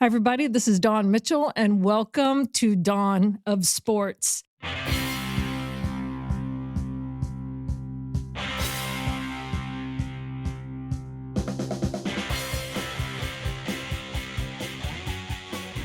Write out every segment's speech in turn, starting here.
Hi, everybody. This is Dawn Mitchell, and welcome to Dawn of Sports.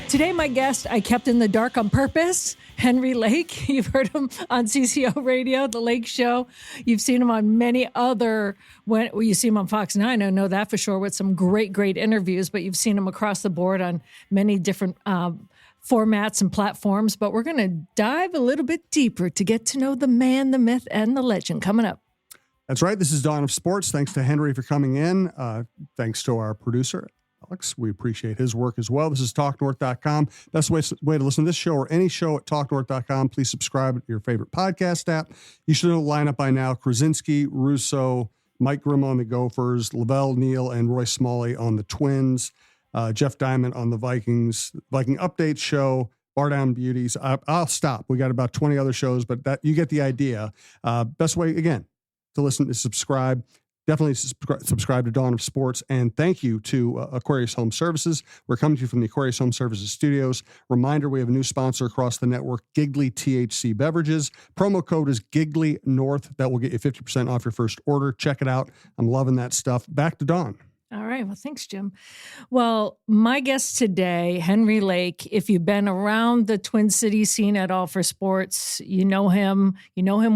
Today, my guest I kept in the dark on purpose, Henry Lake. You've heard him on CCO Radio, The Lake Show. You've seen him on many other, you see him on Fox 9, I know that for sure, with some great interviews, but you've seen him across the board on many different formats and platforms. But we're going to dive a little bit deeper to get to know the man, the myth, and the legend coming up. That's right. This is Dawn of Sports. Thanks to Henry for coming in. Thanks to our producer, Alex. We appreciate his work as well. This is TalkNorth.com. Best way to listen to this show or any show at TalkNorth.com. Please subscribe to your favorite podcast app. You should know the lineup by now. Krasinski, Russo, Mike Grimm on the Gophers, Lavelle Neal and Roy Smalley on the Twins, Jeff Diamond on the Vikings, Viking Update Show, Bar Down Beauties. I'll stop. We got about 20 other shows, but that you get the idea. Best way, again, to listen is subscribe. Definitely subscribe to Dawn of Sports. And thank you to Aquarius Home Services. We're coming to you from the Aquarius Home Services studios. Reminder, we have a new sponsor across the network, Giggly THC Beverages. Promo code is Giggly North. That will get you 50% off your first order. Check it out. I'm loving that stuff. Back to Dawn. All right. Well, thanks, Jim. Well, my guest today, Henry Lake, if you've been around the Twin Cities scene at all for sports, you know him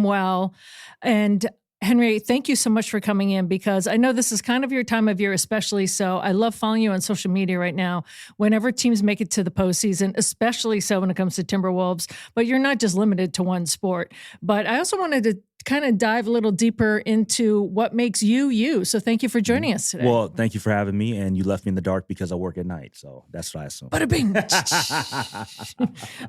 well. And Henry, thank you so much for coming in, because I know this is kind of your time of year, especially so. I love following you on social media right now whenever teams make it to the postseason, especially so when it comes to Timberwolves. But you're not just limited to one sport. But I also wanted to kind of dive a little deeper into what makes you you. So thank you for joining us today. Well, thank you for having me. And you left me in the dark because I work at night. So that's what I assume. Bada bing.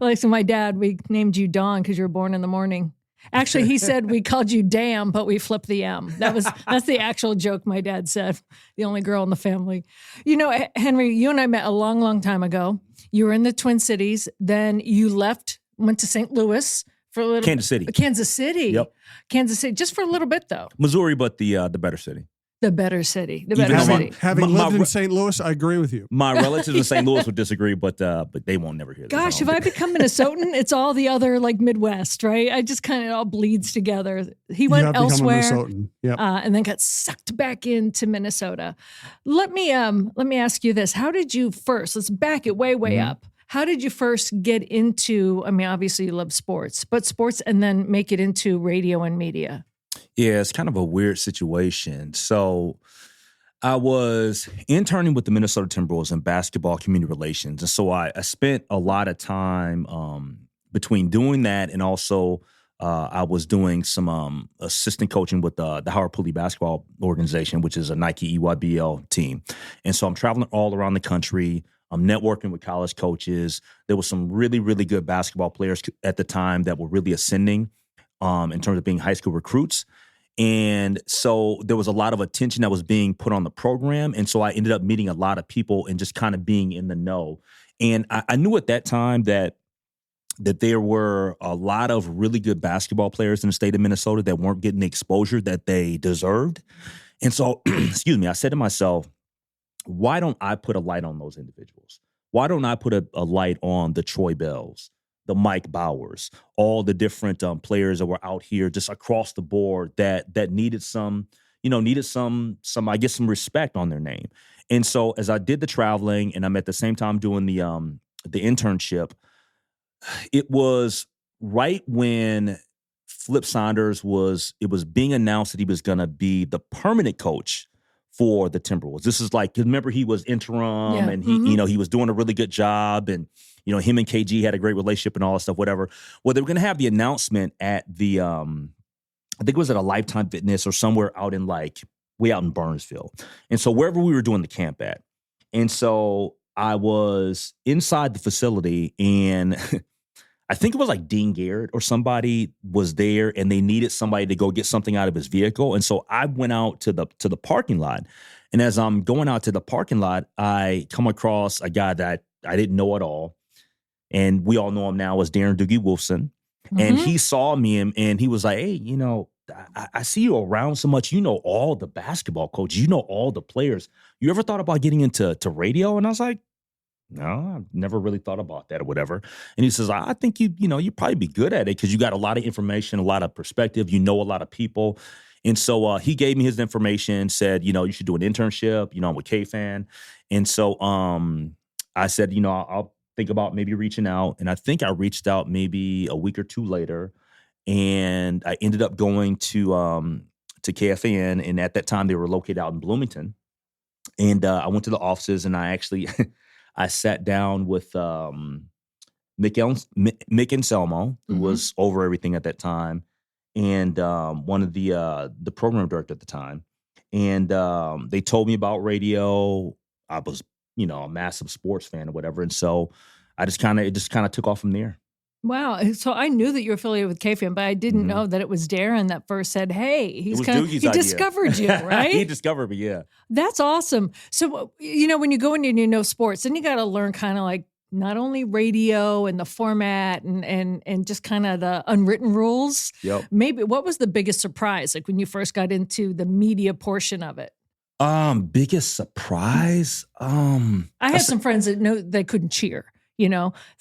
Like, so my dad, we named you Dawn because you were born in the morning. Actually, he said we called you Damn, but we flipped the M. That's the actual joke my dad said. The only girl in the family. You know, Henry, you and I met a long time ago. You were in the Twin Cities. Then you went to St. Louis for a little. Kansas City. Yep. Kansas City, just for a little bit though. Missouri, but the better city. The better city. Having lived in St. Louis, I agree with you. My relatives in St. Louis would disagree, but they won't never hear this. Gosh, if I become Minnesotan, it's all the other like Midwest, right? I just kind of all bleeds together. He went elsewhere, yep. And then got sucked back into Minnesota. Let me ask you this: how did you first? Let's back it way up. How did you first get into? I mean, obviously you love sports, but sports, and then make it into radio and media. Yeah, it's kind of a weird situation. So I was interning with the Minnesota Timberwolves in basketball community relations. And so I spent a lot of time between doing that and also I was doing some assistant coaching with the Howard Pulley basketball organization, which is a Nike EYBL team. And so I'm traveling all around the country. I'm networking with college coaches. There was some really good basketball players at the time that were really ascending in terms of being high school recruits. And so there was a lot of attention that was being put on the program. And so I ended up meeting a lot of people and just kind of being in the know. And I knew at that time that there were a lot of really good basketball players in the state of Minnesota that weren't getting the exposure that they deserved. And so, I said to myself, why don't I put a light on those individuals? Why don't I put a light on the Troy Bells, the Mike Bowers, all the different players that were out here just across the board that needed some respect on their name. And so as I did the traveling and I'm at the same time doing the internship, it was right when Flip Saunders was being announced that he was going to be the permanent coach for the Timberwolves. This is like, remember he was interim and he was doing a really good job, and him and KG had a great relationship and all that stuff, whatever. Well, they were going to have the announcement at the, I think it was at a Lifetime Fitness or somewhere out in way out in Burnsville. And so wherever we were doing the camp at. And so I was inside the facility and I think it was like Dean Garrett or somebody was there and they needed somebody to go get something out of his vehicle. And so I went out to the parking lot. And as I'm going out to the parking lot, I come across a guy that I didn't know at all. And we all know him now as Darren Doogie Wolfson. Mm-hmm. And he saw me and he was like, hey, I see you around so much. You know all the basketball coaches. You know all the players. You ever thought about getting into radio? And I was like, No, I've never really thought about that or whatever. And he says, I think you'd probably be good at it because you got a lot of information, a lot of perspective, you know a lot of people. And so he gave me his information, said, you should do an internship, I'm with KFAN. And so I said, I'll think about maybe reaching out. And I think I reached out maybe a week or two later. And I ended up going to KFAN. And at that time, they were located out in Bloomington. And I went to the offices and I actually I sat down with Mick Anselmo, who was over everything at that time, and one of the program director at the time. And they told me about radio. I was, a massive sports fan or whatever. And so it just kind of took off from there. Wow. So I knew that you were affiliated with KFAN, but I didn't know that it was Darren that first said, hey, he discovered you, right? He discovered me, yeah. That's awesome. So, when you go in and you know sports, then you got to learn kind of like not only radio and the format and just kind of the unwritten rules. Yep. Maybe what was the biggest surprise, like when you first got into the media portion of it? Biggest surprise? I had some friends that know they couldn't cheer.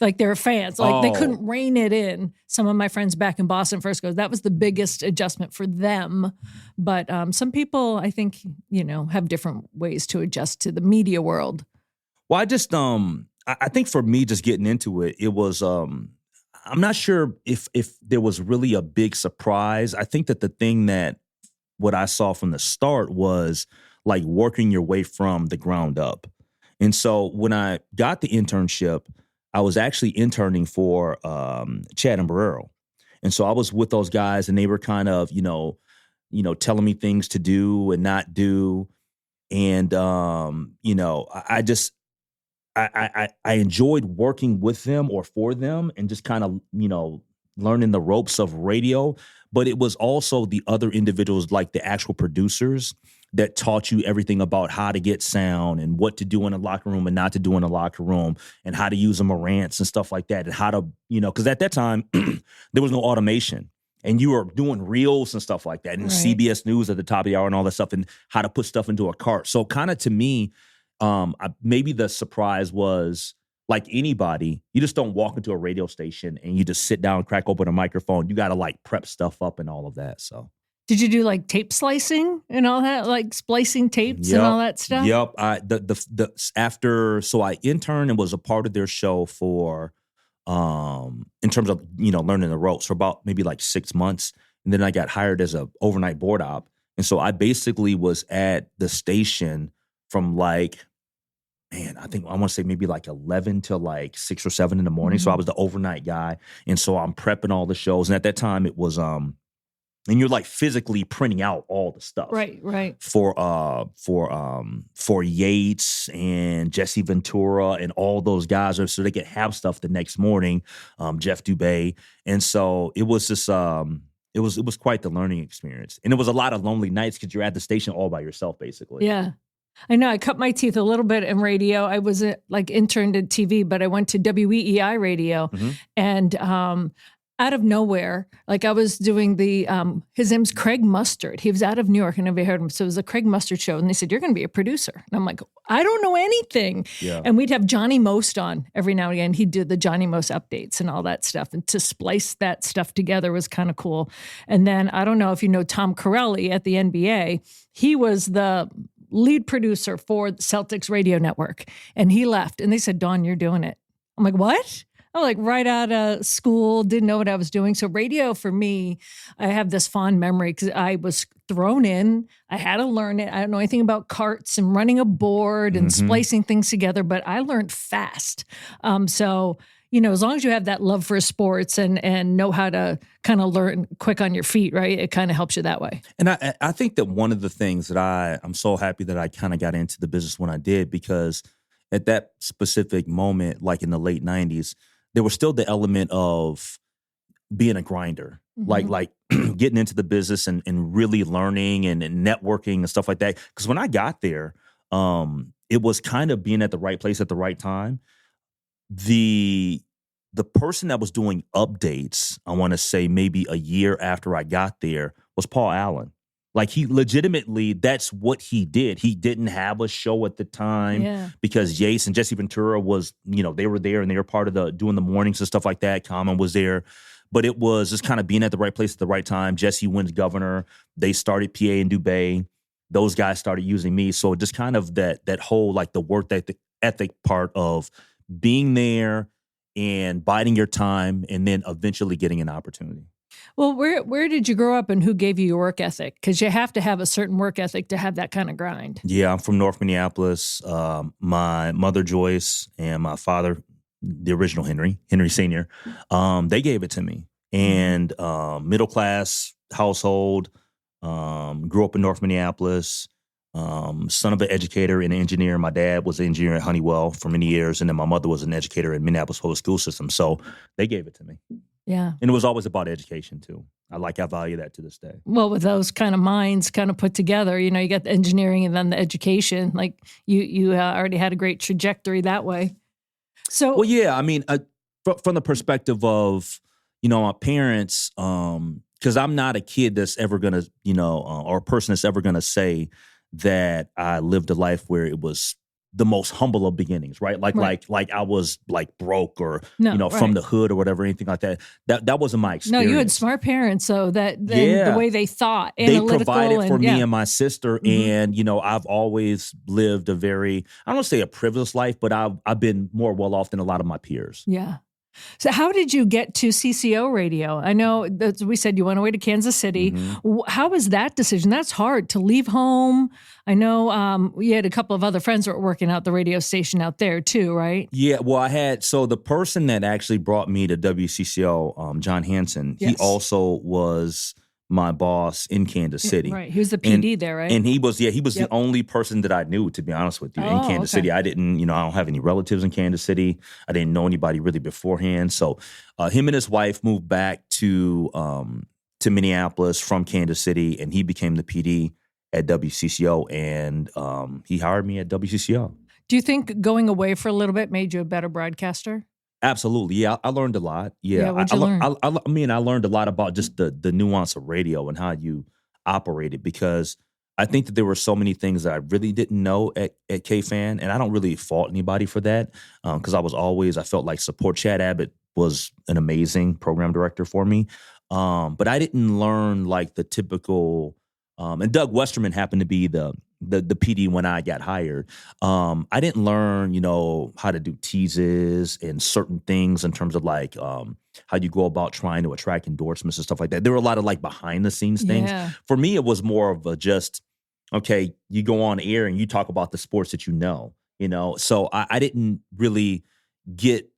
Like they're fans, like they couldn't rein it in. Some of my friends back in Boston first goes, that was the biggest adjustment for them. But some people, I think, have different ways to adjust to the media world. Well, I just, I think for me, just getting into it, it was, I'm not sure if there was really a big surprise. I think that the thing that what I saw from the start was like working your way from the ground up. And so when I got the internship, I was actually interning for Chad and Barrero. And so I was with those guys and they were kind of, telling me things to do and not do. And, I enjoyed working with them or for them and just kind of, learning the ropes of radio. But it was also the other individuals, like the actual producers, that taught you everything about how to get sound and what to do in a locker room and not to do in a locker room and how to use a Marantz and stuff like that. And how to, because at that time, there was no automation and you were doing reels and stuff like that and CBS News at the top of the hour and all that stuff and how to put stuff into a cart. So kind of to me, maybe the surprise was like anybody, you just don't walk into a radio station and you just sit down and crack open a microphone. You got to like prep stuff up and all of that. So. Did you do like tape slicing and all that, like splicing tapes and all that stuff? Yep. So I interned and was a part of their show for, in terms of, learning the ropes for about maybe like 6 months. And then I got hired as a overnight board op. And so I basically was at the station from like, I want to say maybe like 11 to like 6 or 7 in the morning. So I was the overnight guy. And so I'm prepping all the shows. And at that time it was, and you're like physically printing out all the stuff, right, for Yates and Jesse Ventura and all those guys, so they could have stuff the next morning. Jeff Dubay, and so it was just it was quite the learning experience, and it was a lot of lonely nights because you're at the station all by yourself, basically. Yeah. I know I cut my teeth a little bit in radio. I was like interned in TV, but I went to WEEI radio and out of nowhere, like I was doing his name's Craig Mustard. He was out of New York. I never heard of him. So it was a Craig Mustard show. And they said, you're going to be a producer. And I'm like, I don't know anything. Yeah. And we'd have Johnny Most on every now and again. He'd do the Johnny Most updates and all that stuff. And to splice that stuff together was kind of cool. And then I don't know if you know Tom Corelli at the NBA. He was the lead producer for the Celtics radio network. And he left. And they said, Dawn, you're doing it. I'm like, what? I'm like right out of school, didn't know what I was doing. So radio for me, I have this fond memory because I was thrown in. I had to learn it. I don't know anything about carts and running a board and splicing things together, but I learned fast. So, as long as you have that love for sports and know how to kind of learn quick on your feet, right? It kind of helps you that way. And I think that one of the things that I'm so happy that I kind of got into the business when I did, because at that specific moment, like in the late 90s, there was still the element of being a grinder, like getting into the business and really learning and networking and stuff like that. Because when I got there, it was kind of being at the right place at the right time. The person that was doing updates, I want to say maybe a year after I got there, was Paul Allen. Like he legitimately, that's what he did. He didn't have a show at the time Yeah. because Yates and Jesse Ventura was, they were there and they were part of doing the mornings and stuff like that. Common was there. But it was just kind of being at the right place at the right time. Jesse wins governor. They started PA in Dubay. Those guys started using me. So just kind of that whole like the work ethic part of being there and biding your time and then eventually getting an opportunity. Well, where did you grow up and who gave you your work ethic? Because you have to have a certain work ethic to have that kind of grind. Yeah, I'm from North Minneapolis. My mother, Joyce, and my father, the original Henry Sr., they gave it to me. And middle class household, grew up in North Minneapolis, son of an educator and an engineer. My dad was an engineer at Honeywell for many years, and then my mother was an educator in Minneapolis public school system. So they gave it to me. Yeah. And it was always about education, too. I value that to this day. Well, with those kind of minds kind of put together, you got the engineering and then the education. Like you already had a great trajectory that way. So, well, yeah, I mean, from the perspective of, my parents, because I'm not a kid that's ever going to, or a person that's ever going to say that I lived a life where it was the most humble of beginnings, right? Like I was like broke or, from the hood or whatever, anything like that. That wasn't my experience. No, you had smart parents, so the way they thought, they provided for me and my sister. Mm-hmm. And, I've always lived a very, I don't want to say a privileged life, but I've been more well off than a lot of my peers. Yeah. So how did you get to CCO radio? I know that we said you went away to Kansas City. Mm-hmm. How was that decision? That's hard to leave home. I know you had a couple of other friends that were working out the radio station out there too, right? Yeah, well, so the person that actually brought me to WCCO, John Hansen, Yes. he also was my boss in Kansas City. Right. He was the PD there, right? And he was the Yep. only person that I knew, to be honest with you, in Oh, Kansas okay. City. I didn't, I don't have any relatives in Kansas City. I didn't know anybody really beforehand. So him and his wife moved back to Minneapolis from Kansas City, and he became the PD at WCCO, and he hired me at WCCO. Do you think going away for a little bit made you a better broadcaster? Absolutely. Yeah, I learned a lot. Yeah, what'd you learn? I learned a lot about just the nuance of radio and how you operate it, because I think that there were so many things that I really didn't know at KFan, and I don't really fault anybody for that, because I felt like support. Chad Abbott was an amazing program director for me, but I didn't learn like the typical. And Doug Westerman happened to be the PD when I got hired. I didn't learn, how to do teases and certain things in terms of like how you go about trying to attract endorsements and stuff like that. There were a lot of like behind the scenes things. Yeah. For me, it was more of a just, okay, you go on air and you talk about the sports that you know. So I didn't really get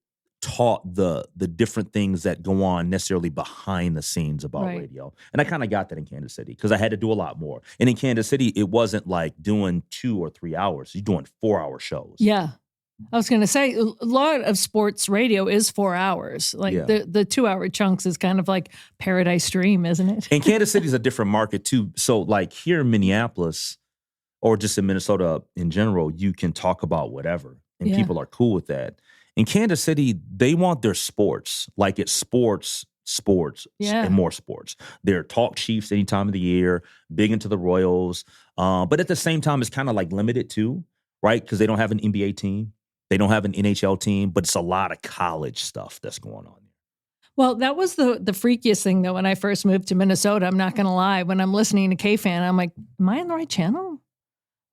taught the different things that go on necessarily behind the scenes about Right. radio. And I kind of got that in Kansas City because I had to do a lot more. And in Kansas City, it wasn't like doing 2 or 3 hours. You're doing 4-hour shows. Yeah. I was going to say, a lot of sports radio is 4 hours. Like Yeah. the 2-hour chunks is kind of like Paradise Dream, isn't it? And Kansas City is a different market too. So like here in Minneapolis or just in Minnesota in general, you can talk about whatever and Yeah. people are cool with that. In Kansas City, they want their sports. Like it's sports, Yeah. and more sports. They're talk Chiefs any time of the year, big into the Royals. But at the same time, it's kind of like limited too, right? Because they don't have an NBA team. They don't have an NHL team, but it's a lot of college stuff that's going on. Well, that was the freakiest thing, though, when I first moved to Minnesota. I'm not going to lie. When I'm listening to KFan, I'm like, am I on the right channel?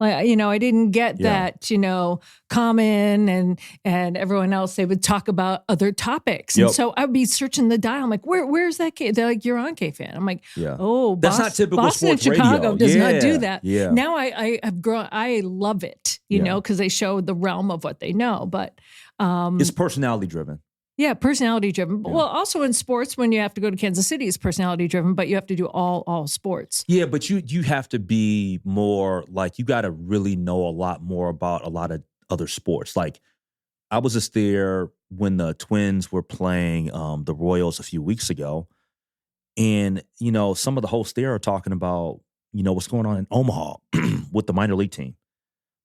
Like, I didn't get Yeah. that, Common and everyone else, they would talk about other topics. And Yep. so I'd be searching the dial. I'm like, where's that? They're like, you're on KFan. I'm like, Yeah. oh, That's not typical Boston and sports Chicago radio. does not Yeah. do that. Yeah. Now I have grown. I love it, Yeah. because they show the realm of what they know. But It's personality driven. yeah, personality driven. Yeah. Well, also in sports, when you have to go to Kansas City, it's personality driven, but you have to do all sports. Yeah, but you have to be more like, you got to really know a lot more about a lot of other sports. Like I was just there when the Twins were playing the Royals a few weeks ago, and some of the hosts there are talking about what's going on in Omaha with the minor league team.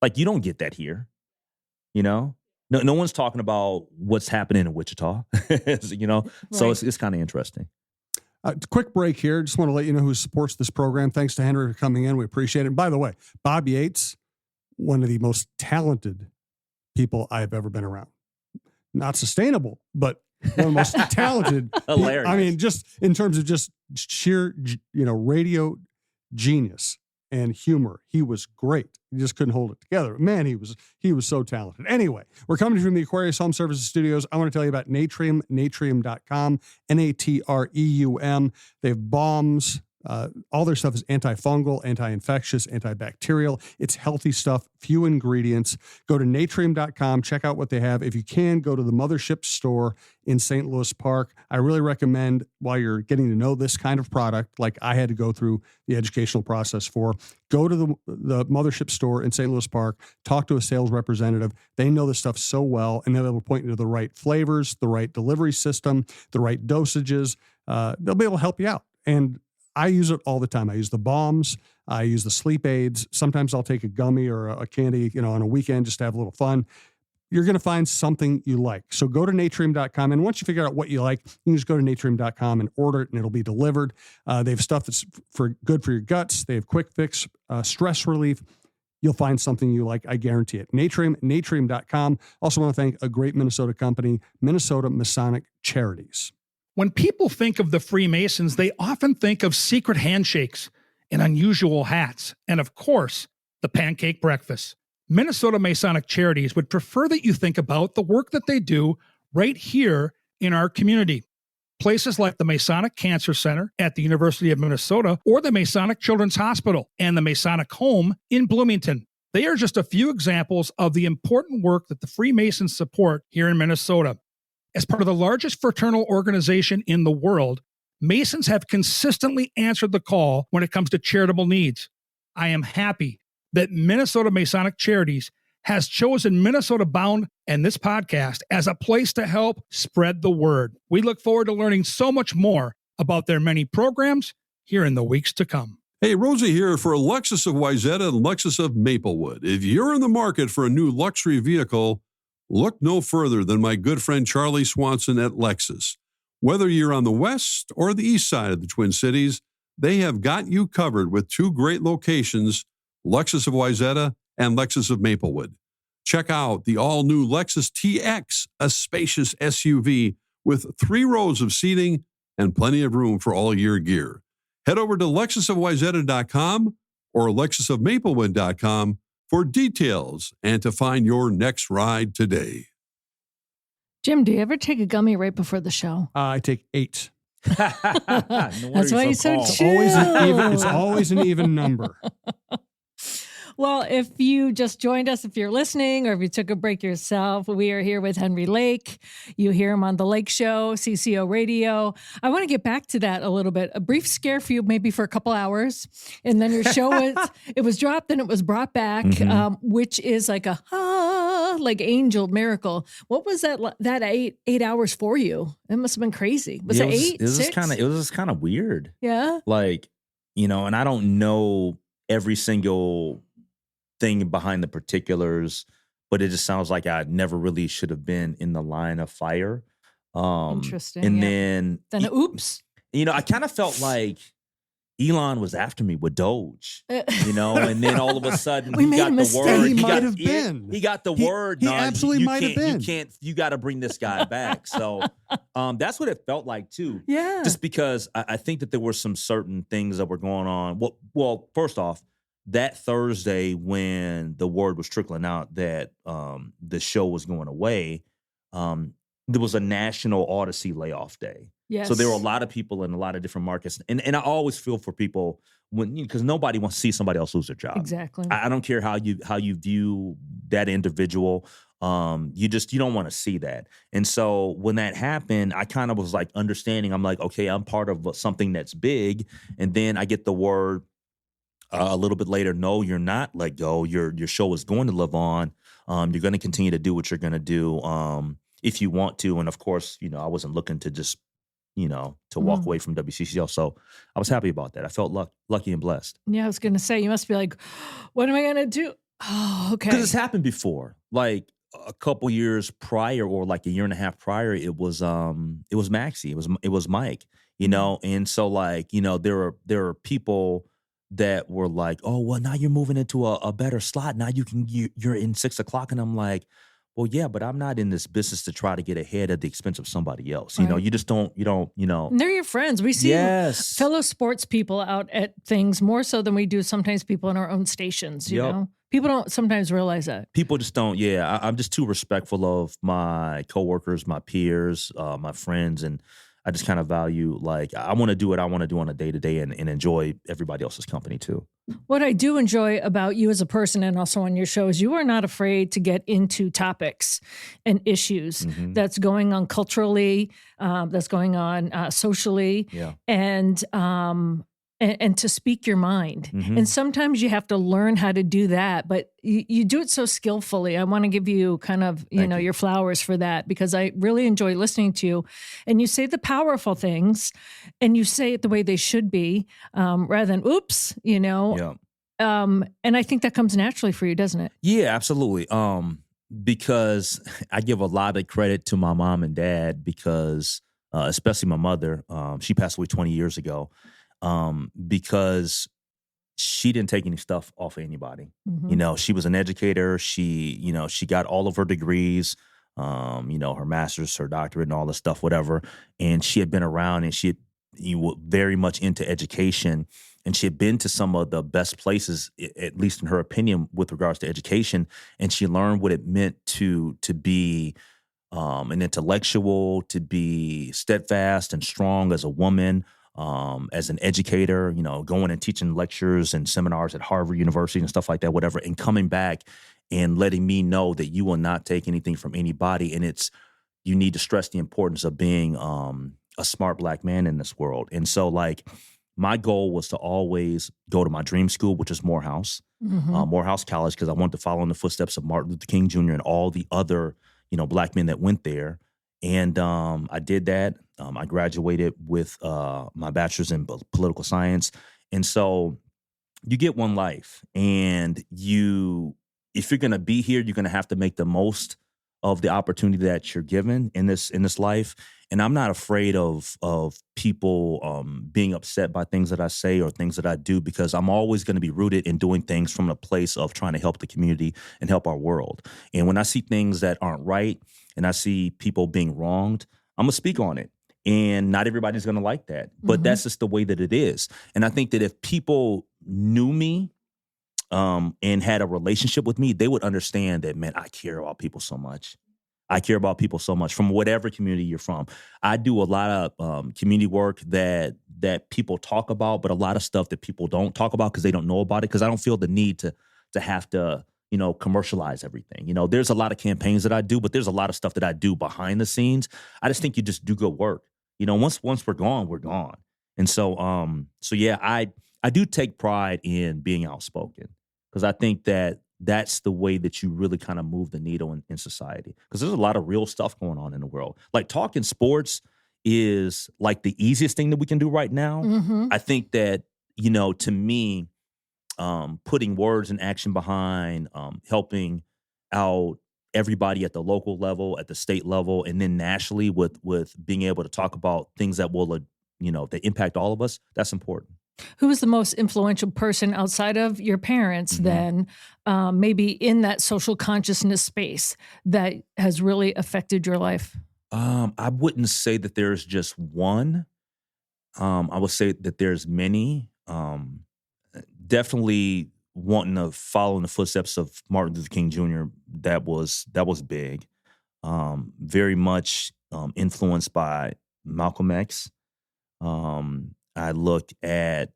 Like you don't get that here, No one's talking about what's happening in Wichita, So Right. it's kind of interesting. Quick break here. Just want to let you know who supports this program. Thanks to Henry for coming in. We appreciate it. And by the way, Bob Yates, one of the most talented people I've ever been around. Not sustainable, but one of the most talented. Hilarious. I mean, just in terms of just sheer, radio genius and humor. He was great. He just couldn't hold it together. Man, he was so talented. Anyway, we're coming from the Aquarius Home Services Studios. I want to tell you about Natrium, natrium.com, Natreum. They have balms. All their stuff is antifungal, anti-infectious, antibacterial. It's healthy stuff, few ingredients. Go to natrium.com, check out what they have. If you can, go to the Mothership store in St. Louis Park. I really recommend, while you're getting to know this kind of product, like I had to go through the educational process for, go to the Mothership store in St. Louis Park, talk to a sales representative. They know this stuff so well, and they'll be able to point you to the right flavors, the right delivery system, the right dosages. They'll be able to help you out. And I use it all the time. I use the balms. I use the sleep aids. Sometimes I'll take a gummy or a candy, on a weekend just to have a little fun. You're going to find something you like. So go to natrium.com. And once you figure out what you like, you can just go to natrium.com and order it, and it'll be delivered. They have stuff that's good for your guts. They have quick fix, stress relief. You'll find something you like. I guarantee it. Natrium.com. Also want to thank a great Minnesota company, Minnesota Masonic Charities. When people think of the Freemasons, they often think of secret handshakes and unusual hats, and of course, the pancake breakfast. Minnesota Masonic Charities would prefer that you think about the work that they do right here in our community. Places like the Masonic Cancer Center at the University of Minnesota, or the Masonic Children's Hospital and the Masonic Home in Bloomington. They are just a few examples of the important work that the Freemasons support here in Minnesota. As part of the largest fraternal organization in the world, Masons have consistently answered the call when it comes to charitable needs. I am happy that Minnesota Masonic Charities has chosen Minnesota Bound and this podcast as a place to help spread the word. We look forward to learning so much more about their many programs here in the weeks to come. Hey, Rosie here for Lexus of Wayzata and Lexus of Maplewood. If you're in the market for a new luxury vehicle, look no further than my good friend Charlie Swanson at Lexus. Whether you're on the west or the east side of the Twin Cities, they have got you covered with two great locations, Lexus of Wayzata and Lexus of Maplewood. Check out the all-new Lexus TX, a spacious SUV with 3 rows of seating and plenty of room for all your gear. Head over to lexusofwayzata.com or lexusofmaplewood.com for details and to find your next ride today. Jim, do you ever take a gummy right before the show? I take 8. That's why you're so calm. chill. It's always an even number. Well, if you just joined us, if you're listening, or if you took a break yourself, we are here with Henry Lake. You hear him on The Lake Show, CCO Radio. I want to get back to that a little bit. A brief scare for you, maybe for a couple hours. And then your show it was dropped and it was brought back, which is like like angel miracle. What was that 8 hours for you? It must have been crazy. Was it 8? It was 6? just kind of weird. Yeah. Like, and I don't know every single thing behind the particulars, but it just sounds like I never really should have been in the line of fire. Interesting. And then oops. I kind of felt like Elon was after me with Doge, and then all of a sudden We he made got a the mistake. word. He might have been. He got the He- word. he "No, absolutely you might have can't- been. You got to bring this guy back. So that's what it felt like too. Yeah. Just because I think that there were some certain things that were going on. Well, first off, that Thursday when the word was trickling out that the show was going away, there was a national Odyssey layoff day. Yes. So there were a lot of people in a lot of different markets. And I always feel for people because nobody wants to see somebody else lose their job. Exactly. I don't care how you view that individual. You don't want to see that. And so when that happened, I kind of was like understanding. I'm like, okay, I'm part of something that's big. And then I get the word a little bit later, no, you're not let go. Your show is going to live on. You're going to continue to do what you're going to do if you want to. And of course, I wasn't looking to just, to walk away from WCCO. So I was happy about that. I felt lucky and blessed. Yeah, I was going to say, you must be like, what am I going to do? Oh, okay. Because it's happened before. Like a couple years prior, or like a year and a half prior, it was Maxie, it was Mike, you know, and so like, you know, there are people that were like, oh well, now you're moving into a better slot. Now you're in 6 o'clock, and I'm like, well, yeah, but I'm not in this business to try to get ahead at the expense of somebody else. You know, Right. you just don't, you know. And they're your friends. We see Yes. fellow sports people out at things more so than we do sometimes people in our own stations, you Yep. know? People don't sometimes realize that. People just don't. Yeah, I'm just too respectful of my coworkers, my peers, my friends, and I just kind of value, like, I want to do what I want to do on a day to day and enjoy everybody else's company too. What I do enjoy about you as a person and also on your show is you are not afraid to get into topics and issues Mhm. that's going on culturally, that's going on socially, Yeah. and to speak your mind. Mhm. And sometimes you have to learn how to do that, but you do it so skillfully. I want to give you kind of, Thank you. your flowers for that, because I really enjoy listening to you. And you say the powerful things and you say it the way they should be, rather than oops, Yeah. and I think that comes naturally for you, doesn't it? Yeah, absolutely. Because I give a lot of credit to my mom and dad, because especially my mother, she passed away 20 years ago, because she didn't take any stuff off of anybody. Mhm. You know, she was an educator. She got all of her degrees, her master's, her doctorate, and all this stuff, whatever. And she had been around, and you were very much into education, and she had been to some of the best places, at least in her opinion, with regards to education. And she learned what it meant to be an intellectual, to be steadfast and strong as a woman, as an educator, going and teaching lectures and seminars at Harvard University and stuff like that, whatever, and coming back and letting me know that you will not take anything from anybody. And you need to stress the importance of being a smart Black man in this world. And so, like, my goal was to always go to my dream school, which is Morehouse, Mhm. Morehouse College, because I wanted to follow in the footsteps of Martin Luther King Jr. and all the other, Black men that went there. And I did that. I graduated with my bachelor's in political science. And so you get one life, and if you're going to be here, you're going to have to make the most of the opportunity that you're given in this life. And I'm not afraid of people being upset by things that I say or things that I do, because I'm always going to be rooted in doing things from a place of trying to help the community and help our world. And when I see things that aren't right and I see people being wronged, I'm going to speak on it. And not everybody's going to like that, but Mhm. that's just the way that it is. And I think that if people knew me and had a relationship with me, they would understand that, man, I care about people so much. I care about people so much from whatever community you're from. I do a lot of community work that people talk about, but a lot of stuff that people don't talk about because they don't know about it, because I don't feel the need to have to, commercialize everything. There's a lot of campaigns that I do, but there's a lot of stuff that I do behind the scenes. I just think you just do good work. Once we're gone, we're gone. And so yeah, I do take pride in being outspoken, because I think that that's the way that you really kind of move the needle in society. Because there's a lot of real stuff going on in the world. Like, talking sports is like the easiest thing that we can do right now. Mhm. I think that, to me, putting words and action behind helping out everybody at the local level, at the state level, and then nationally with being able to talk about things that will, that impact all of us, that's important. Who was the most influential person outside of your parents, Mhm. then, maybe in that social consciousness space that has really affected your life? I wouldn't say that there's just one. I would say that there's many. Definitely wanting to follow in the footsteps of Martin Luther King Jr. That was big. Very much influenced by Malcolm X. I looked at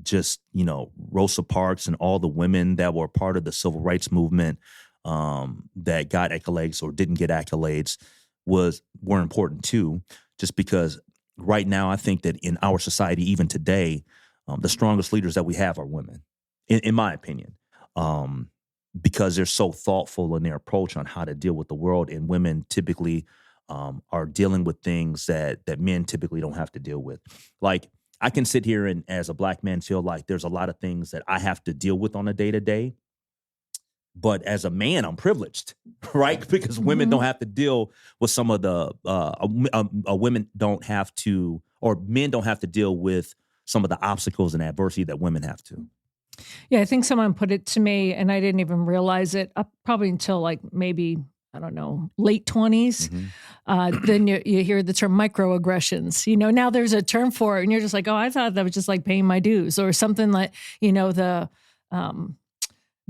just, Rosa Parks and all the women that were part of the civil rights movement, that got accolades or didn't get accolades were important too, just because right now I think that in our society, even today, the strongest leaders that we have are women, in my opinion, because they're so thoughtful in their approach on how to deal with the world, and women typically are dealing with things that men typically don't have to deal with. Like, I can sit here and, as a Black man, feel like there's a lot of things that I have to deal with on a day-to-day But as a man, I'm privileged, right? Because women don't have to deal with some of the women don't have to, or men don't have to deal with some of the obstacles and adversity that women have to. Yeah, I think someone put it to me, and I didn't even realize it up probably until like maybe, I don't know, late 20s. Then you hear the term microaggressions. You know, now there's a term for it, and you're just like, oh, I thought that was just like paying my dues or something like, you know, the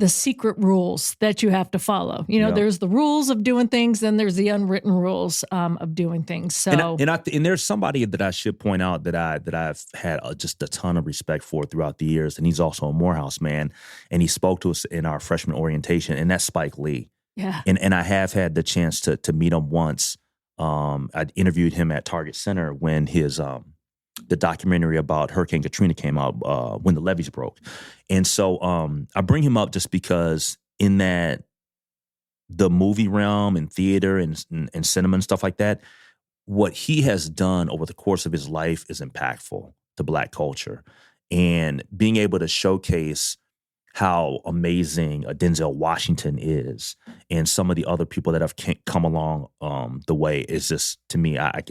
secret rules that you have to follow. You know, Yeah. there's the rules of doing things, then there's the unwritten rules of doing things. So, And there's somebody that I should point out that I've had just a ton of respect for throughout the years, and he's also a Morehouse man, and he spoke to us in our freshman orientation, and that's Spike Lee. yeah. And I have had the chance to meet him once. I interviewed him at Target Center when his the documentary about Hurricane Katrina came out, when the levees broke. And so I bring him up just because in that the movie realm and theater and cinema and stuff like that, what he has done over the course of his life is impactful to Black culture. And being able to showcase how amazing Denzel Washington is and some of the other people that have come along the way is just, to me, I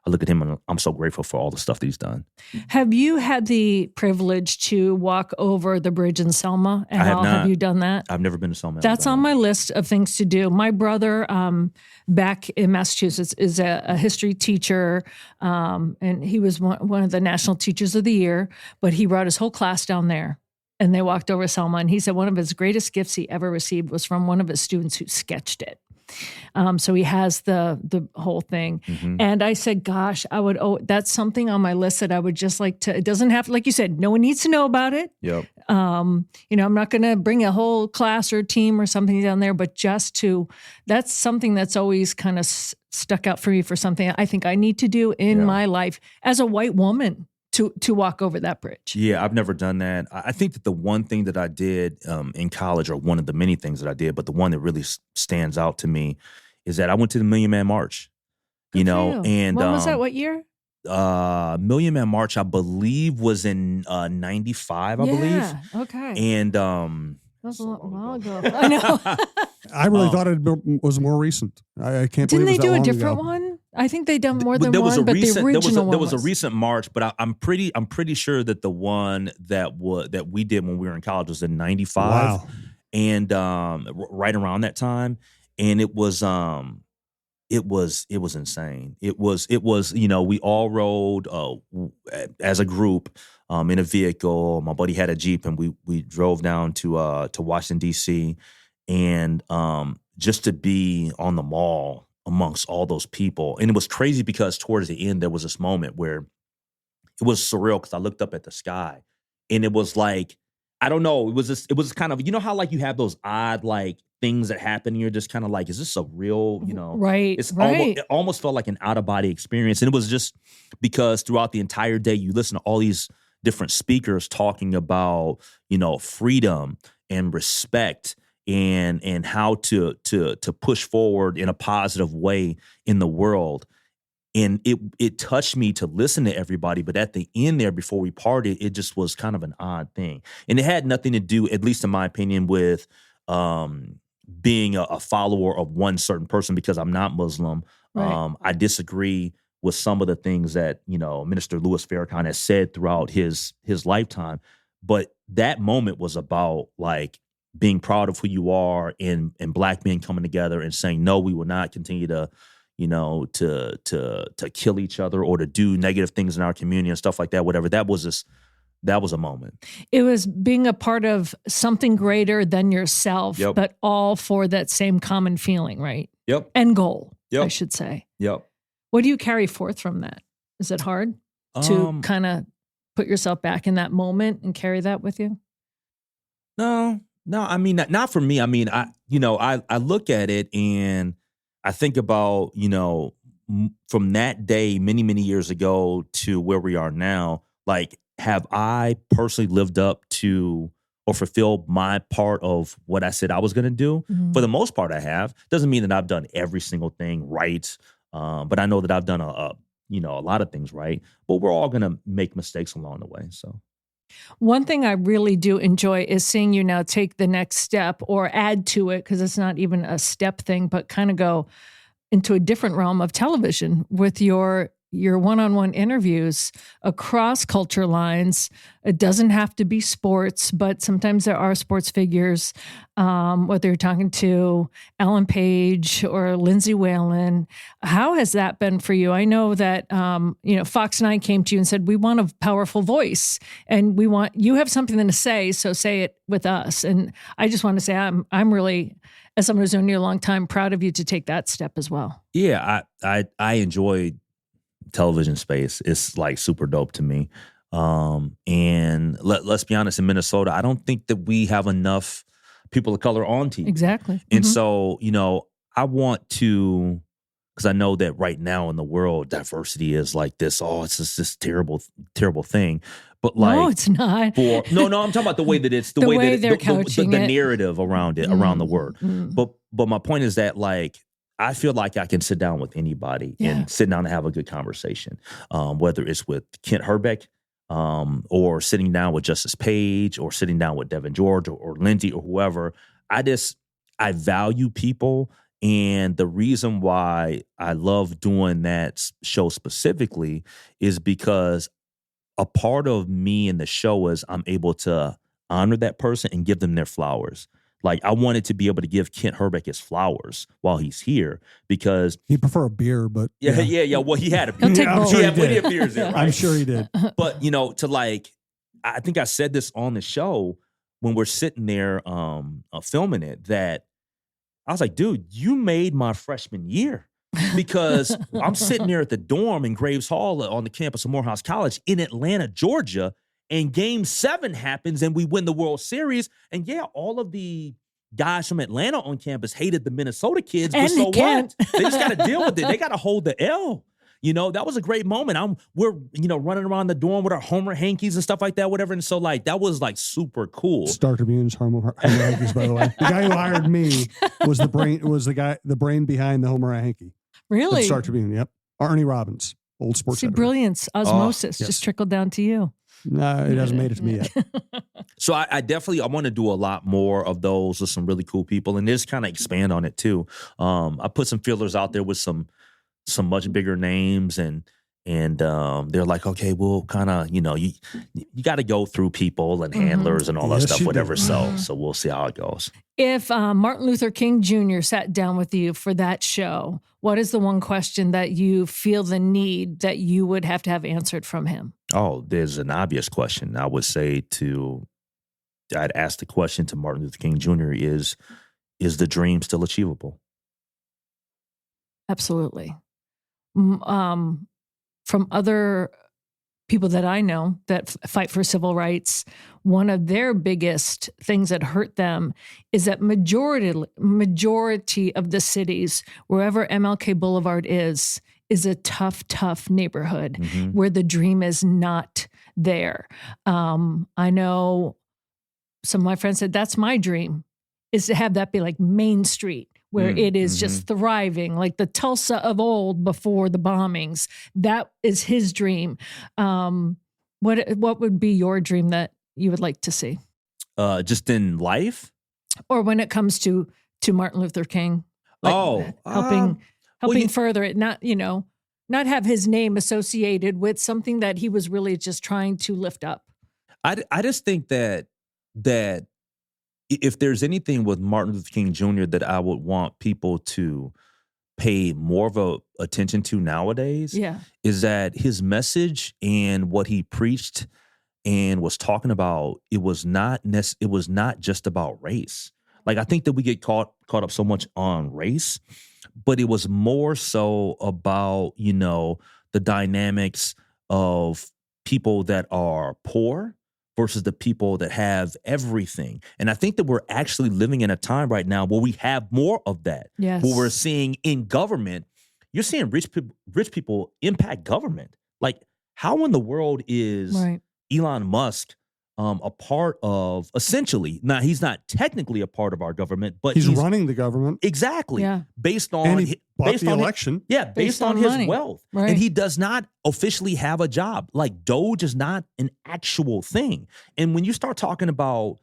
look at him and I'm so grateful for all the stuff that he's done. Have you had the privilege to walk over the bridge in Selma at I have all? not. Have you done that? I've never been to Selma. That's on Alabama. my list of things to do. My brother, back in Massachusetts, is a history teacher, and he was one of the National Teachers of the Year, but he brought his whole class down there, and they walked over Selma, and he said one of his greatest gifts he ever received was from one of his students who sketched it. So he has the whole thing. Mhm. And I said, gosh, that's something on my list that I would just like to, it doesn't have, like you said, no one needs to know about it. Yep. You know, I'm not going to bring a whole class or team or something down there, but that's something that's always kind of stuck out for me for something I think I need to do in Yeah. my life as a white woman to walk over that bridge. Yeah, I've never done that. I think that the one thing that I did in college, or one of the many things that I did, but the one that really stands out to me is that I went to the Million Man March. Good You for know, and when was that? What year? Million Man March, I believe, was in 95, I believe. Yeah. Okay. And that was a so while long ago. ago. I know. I really thought it was more recent. I can't Didn't believe they it was do that a long different ago. one? I think they done more than there was one, a but recent, the original there was one a recent march, but I'm pretty sure that the one that we did when we were in college was in 95. Wow. And right around that time, and it was insane. It was you know, we all rode as a group in a vehicle. My buddy had a Jeep, and we drove down to Washington D.C. and just to be on the mall amongst all those people. And it was crazy because towards the end there was this moment where it was surreal because I looked up at the sky and it was like, I don't know, it was kind of, you know how like you have those odd like things that happen and you're just kind of like, is this a real, you know? Right. It's right. it almost felt like an out of body experience. And it was just because throughout the entire day you listen to all these different speakers talking about, you know, freedom and respect and how to push forward in a positive way in the world. And it touched me to listen to everybody, but at the end there, before we parted, it just was kind of an odd thing. And it had nothing to do, at least in my opinion, with being a follower of one certain person, because I'm not Muslim. Right. I disagree with some of the things that, you know, Minister Louis Farrakhan has said throughout his lifetime. But that moment was about like being proud of who you are and Black men coming together and saying, no, we will not continue to, you know, to kill each other or to do negative things in our community and stuff like that, whatever. That was a moment. It was being a part of something greater than yourself, Yep. but all for that same common feeling, right? Yep. End goal, I Yep. should say. Yep. What do you carry forth from that? Is it hard to kind of put yourself back in that moment and carry that with you? No, I mean, not for me. I mean, I look at it and I think about, you know, from that day many, many years ago to where we are now, like, have I personally lived up to or fulfilled my part of what I said I was going to do? Mhm. For the most part, I have. Doesn't mean that I've done every single thing right. But I know that I've done a lot of things right. But we're all going to make mistakes along the way. So. One thing I really do enjoy is seeing you now take the next step or add to it, because it's not even a step thing, but kind of go into a different realm of television with your one-on-one interviews across culture lines. It doesn't have to be sports, but sometimes there are sports figures, whether you're talking to Ellen Page or Lindsay Whalen. How has that been for you? I know that, Fox 9 came to you and said, we want a powerful voice and you have something to say, so say it with us. And I just want to say, I'm really, as someone who's known you a long time, proud of you to take that step as well. Yeah, I enjoy television space. It's like super dope to me. And let's be honest, in Minnesota, I don't think that we have enough people of color on TV. Exactly. And so, I want to, because I know that right now in the world, diversity is like this. Oh, it's just this terrible, terrible thing. But like, no, it's not. No, I'm talking about the way that it's The way that they're couching the it. narrative around it, around the word. But my point is that like, I feel like I can sit down with anybody and sit down and have a good conversation, whether it's with Kent Herbeck or sitting down with Justice Page or sitting down with Devin George or Lindsay or whoever. I value people. And the reason why I love doing that show specifically is because a part of me in the show is I'm able to honor that person and give them their flowers. Like, I wanted to be able to give Kent Herbeck his flowers while he's here because He'd prefer a beer, but yeah. Well, he had a beer. He'll take both. He had plenty of beers there, right? I'm sure he did. But I think I said this on the show when we're sitting there filming it, that I was like, dude, you made my freshman year. Because I'm sitting there at the dorm in Graves Hall on the campus of Morehouse College in Atlanta, Georgia, and Game 7 happens and we win the World Series. And all of the guys from Atlanta on campus hated the Minnesota kids, but And so they can't. what? They just got to deal with it. They got to hold the L. That was a great moment. We're running around the dorm with our Homer hankies and stuff like that, whatever. And so like that was like super cool. Star Tribune's Homer Hankies, by the way. The guy who hired me was the brain behind the Homer hanky. Really? Star Tribune, yep. Arnie Robbins, old sports See, editor. brilliance, osmosis, yes. just trickled down to you. No, it hasn't made it to me yet. So I definitely, I want to do a lot more of those with some really cool people and just kind of expand on it too. I put some feelers out there with some much bigger names and they're like, okay, we'll kind of, you got to go through people and handlers and all that Yes, stuff, you whatever. do. So we'll see how it goes. If Martin Luther King Jr. sat down with you for that show, what is the one question that you feel the need that you would have to have answered from him? Oh, there's an obvious question. I would say I'd ask the question to Martin Luther King Jr. is the dream still achievable? Absolutely. From other people that I know that fight for civil rights, one of their biggest things that hurt them is that majority of the cities, wherever MLK Boulevard is a tough neighborhood where the dream is not there. I know some of my friends said, that's my dream, is to have that be like Main Street, where it is just thriving, like the Tulsa of old before the bombings. That is his dream. What would be your dream that you would like to see? Just in life? Or when it comes to Martin Luther King? Helping further it, not have his name associated with something that he was really just trying to lift up. I just think that if there's anything with Martin Luther King Jr. that I would want people to pay more of attention to nowadays, is that his message and what he preached and was talking about, it was not just about race. Like, I think that we get caught up so much on race, but it was more so about, the dynamics of people that are poor versus the people that have everything. And I think that we're actually living in a time right now where we have more of that. Yes. What we're seeing in government, you're seeing rich people impact government. Like, how in the world is Elon Musk a part of, essentially, now he's not technically a part of our government, but He's running the government. exactly Yeah. based on And he bought based the on election. based on on his money. wealth. Right. And he does not officially have a job. Like Doge is not an actual thing. And when you start talking about,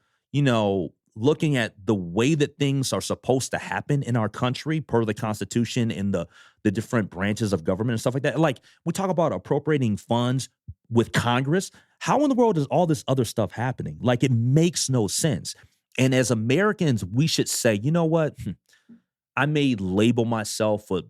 looking at the way that things are supposed to happen in our country per the Constitution and the different branches of government and stuff like that, like we talk about appropriating funds with Congress, how in the world is all this other stuff happening? Like, it makes no sense. And as Americans, we should say, you know what? I may label myself a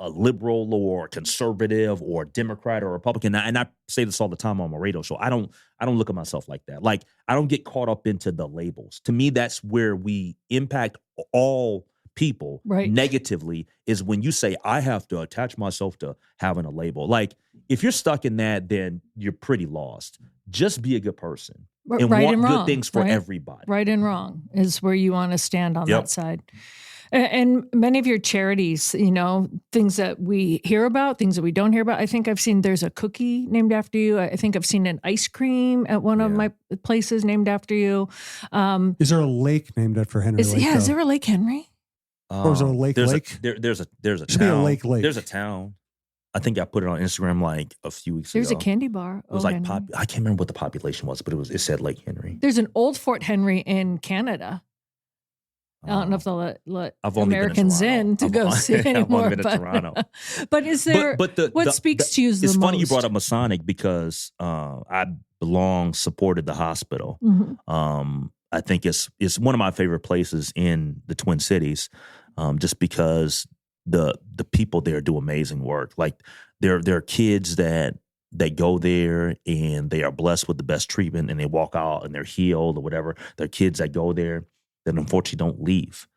liberal or conservative or Democrat or Republican. And I say this all the time on my radio show. I don't look at myself like that. Like, I don't get caught up into the labels. To me, that's where we impact all people Right. negatively, is when you say, I have to attach myself to having a label. Like, if you're stuck in that, then you're pretty lost. Just be a good person and Right want and good wrong, things for right? everybody. Right and wrong is where you want to stand on Yep. that side. And many of your charities, things that we hear about, things that we don't hear about. I think I've seen there's a cookie named after you. I think I've seen an ice cream at one of Yeah. my places named after you. Is there a lake named after Henry Lake? Is though? there a Lake Henry? Or is there a lake? There's Lake? there's a Should be a town. lake. There's a town. I think I put it on Instagram like a few weeks There's ago. a candy bar. It was Oh, like Henry. I can't remember what the population was, but it said Lake Henry. There's an old Fort Henry in Canada. I don't know if they'll let I've only been in Americans Toronto. in to go see I've only anymore. been to Toronto. But is there? But what speaks to you the It's most? funny you brought up Masonic because I supported the hospital. Mhm. I think it's one of my favorite places in the Twin Cities, just because the people there do amazing work. Like there are kids that go there and they are blessed with the best treatment and they walk out and they're healed or whatever. There are kids that go there that unfortunately don't leave.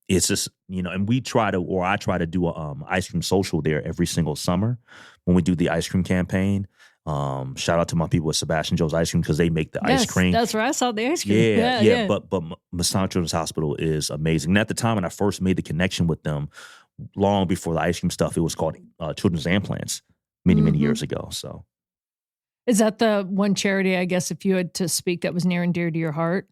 It's just, and I try to do a ice cream social there every single summer when we do the ice cream campaign. Shout out to my people at Sebastian Joe's Ice Cream because they make the ice cream. That's where I saw the ice cream. Yeah. But Masonic Children's Hospital is amazing. And at the time when I first made the connection with them, long before the ice cream stuff, it was called Children's Implants many Mhm. years ago. So Is that the one charity, I guess, if you had to speak, that was near and dear to your heart?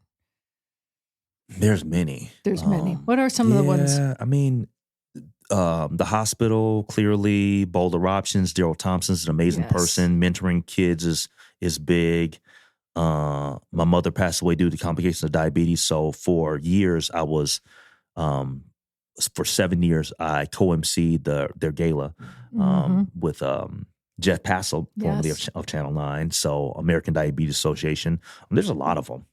there's many. There's many. What are some of the ones? I mean, the hospital, clearly, Boulder Options, Daryl Thompson's an amazing Yes. person. Mentoring kids is big. My mother passed away due to complications of diabetes. So for years, I was, for 7 years, I co-emceed their gala Mhm. with Jeff Passel, formerly Yes. of Channel 9. So American Diabetes Association. There's a lot of them,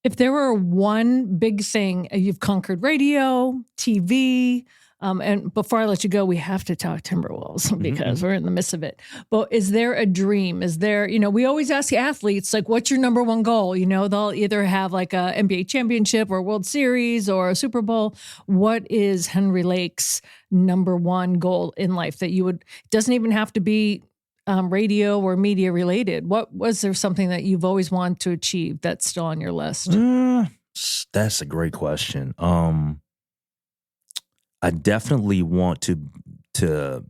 If there were one big thing, you've conquered radio, TV, and before I let you go, we have to talk Timberwolves because we're in the midst of it. But is there a dream? Is there, we always ask the athletes, like, what's your number one goal? They'll either have like a NBA championship or a World Series or a Super Bowl. What is Henry Lake's number one goal in life that you would, doesn't even have to be radio or media related? What was there something that you've always wanted to achieve that's still on your list? That's a great question. I definitely want to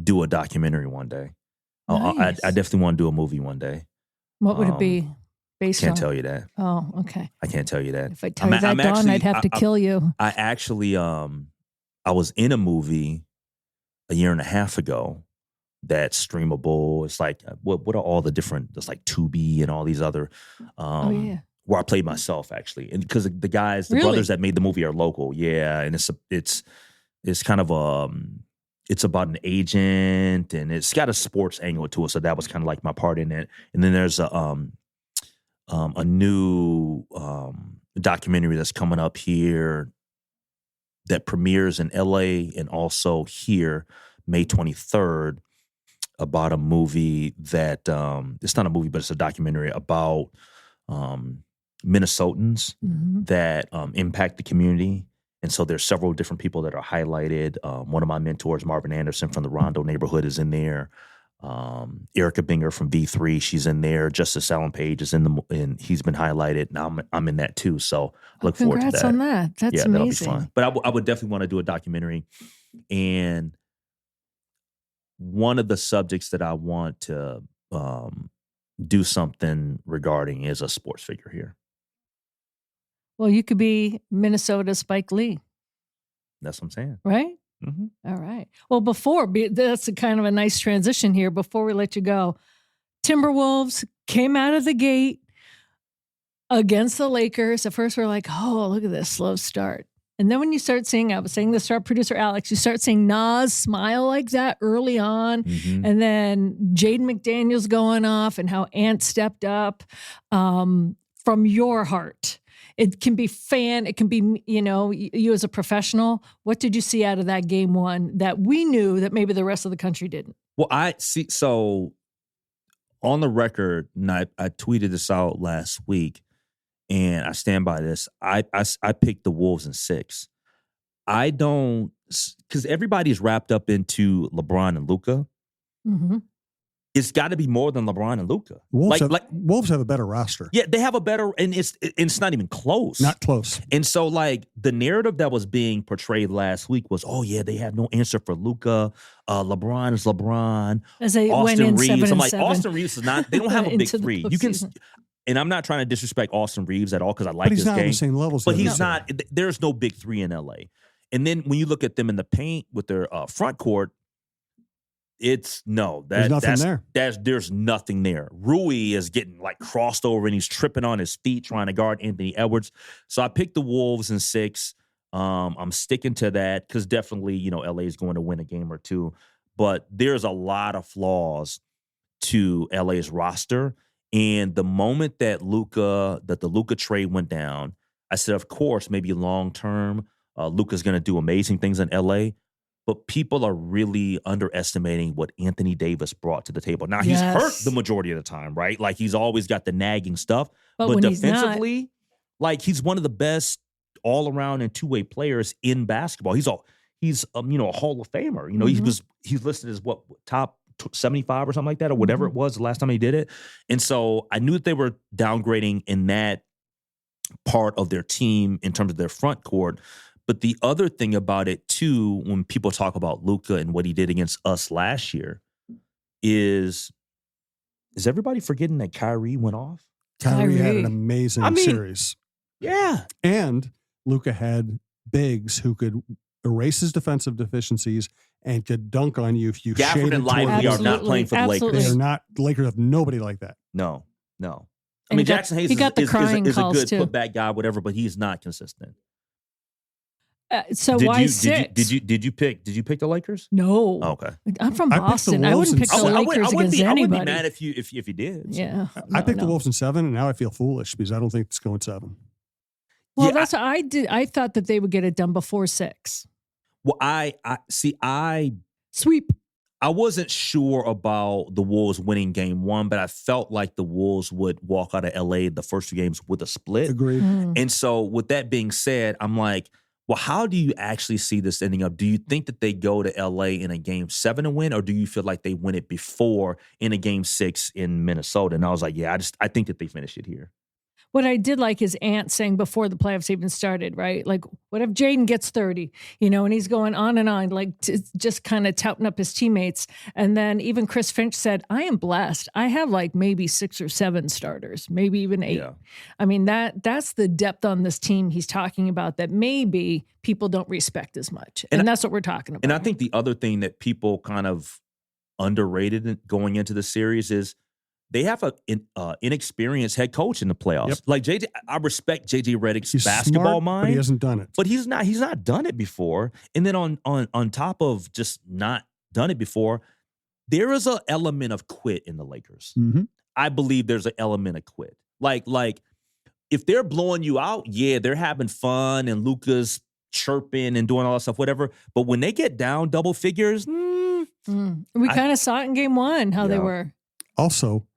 do a documentary one day. Nice. I definitely want to do a movie one day. What would it be based on? Can't tell you that. Oh, okay. I can't tell you that. If I tell you that, Dawn, I'd have to kill you. I actually, I was in a movie a year and a half ago that's streamable. It's like, what are all the different, there's like Tubi and all these other, Oh, yeah. where I played myself actually. And because the guys, the Really? brothers that made the movie are local. Yeah. And it's kind of, it's about an agent and it's got a sports angle to it. So that was kind of like my part in it. And then there's a new documentary that's coming up here that premieres in LA and also here May 23rd about a movie that it's not a movie, but it's a documentary about Minnesotans Mhm. that impact the community. And so there's several different people that are highlighted. One of my mentors, Marvin Anderson from the Rondo neighborhood, is in there. Erica Binger from V3, she's in there. Justice Allen Page is and he's been highlighted. And I'm in that too. So I look forward to Congrats that. on that. That's yeah, amazing. that'll be fun. But I would definitely want to do a documentary. And one of the subjects that I want to do something regarding is a sports figure here. Well, you could be Minnesota Spike Lee, That's what I'm saying. right? Mm-hmm. All right. Well, that's a kind of a nice transition here. Before we let you go, Timberwolves came out of the gate against the Lakers. At first, we're like, oh, look at this slow start. And then when you start seeing, I was saying this to our producer, Alex, you start seeing Nas smile like that early on. Mm-hmm. And then Jaden McDaniels going off and how Ant stepped up from your heart. It can be it can be, you as a professional. What did you see out of that game one that we knew that maybe the rest of the country didn't? Well, I see. So on the record, and I tweeted this out last week, and I stand by this. I picked the Wolves in 6. I don't, because everybody's wrapped up into LeBron and Luka. Mm-hmm. It's got to be more than LeBron and Luka. Wolves have a better roster. Yeah, they have a better, and it's not even close. Not close. And so, the narrative that was being portrayed last week was, oh yeah, they have no answer for Luka. LeBron is LeBron. As they Austin went in Reeves. 7 I'm and like, 7. Austin Reeves is not. They don't have a big Into the three. You can, postseason. and I'm not trying to disrespect Austin Reeves at all because I like But he's this not game. on the same level. as But the he's other two. not. There's no big three in LA. And then when you look at them in the paint with their front court, it's There's nothing there. There's nothing there. Rui is getting crossed over and he's tripping on his feet trying to guard Anthony Edwards. So I picked the Wolves in 6. I'm sticking to that because definitely LA is going to win a game or two. But there's a lot of flaws to LA's roster. And the moment that the Luka trade went down, I said, of course, maybe long term, Luka's going to do amazing things in LA. But people are really underestimating what Anthony Davis brought to the table. Now, he's hurt the majority of the time, right? He's always got the nagging stuff. But when defensively, he's one of the best all-around and two-way players in basketball. He's a Hall of Famer. He's listed as top 75 or something like that, or whatever it was the last time he did it. And so I knew that they were downgrading in that part of their team in terms of their front court. But the other thing about it, too, when people talk about Luka and what he did against us last year is everybody forgetting that Kyrie went off? Kyrie had Kyrie. an amazing series. Yeah. And Luka had bigs who could erase his defensive deficiencies and could dunk on you if you Gafford shaded and toward Lively him. are not playing for the Absolutely. Lakers. They're not. Lakers have nobody like that. No. I And mean, he got- Jackson Hayes he got the is crying a calls, good too. putback guy, whatever, but he's not consistent. So Did why you 6? did you pick the Lakers? No. Oh, okay. I'm from I picked the Boston. I Wolves wouldn't in pick the seven. Lakers against I anybody. wouldn't be mad if you did. Yeah. I picked the no. Wolves in 7, and now I feel foolish because I don't think it's going 7. Well, Yeah, that's what I did. I thought that they would get it done before 6. Well, I Sweep. wasn't sure about the Wolves winning game 1, but I felt like the Wolves would walk out of LA the first 2 games with a split. Agreed. And so with that being said, I'm like, well, how do you actually see this ending up? Do you think that they go to LA in a game 7 and win, or do you feel like they win it before in a game 6 in Minnesota? And I was like, yeah, I think that they finish it here. What I did like is Ant saying before the playoffs even started, right? Like, what if Jaden gets 30, and he's going on and on, just kind of touting up his teammates. And then even Chris Finch said, I am blessed. I have maybe 6 or 7 starters, maybe even 8. Yeah. I mean, that's the depth on this team he's talking about that maybe people don't respect as much. And that's what we're talking about. And I think the other thing that people kind of underrated going into the series is they have an inexperienced head coach in the playoffs. Yep. Like JJ, I respect JJ Redick's He's basketball smart, mind, but he hasn't done it. but he's not done it before. And then on top of just not done it before, there is an element of quit in the Lakers. Mm-hmm. I believe there's an element of quit. Like if they're blowing you out, yeah, they're having fun and Luka's chirping and doing all that stuff, whatever. But when they get down double figures, We kind of saw it in game 1, how they Yeah. were. Also,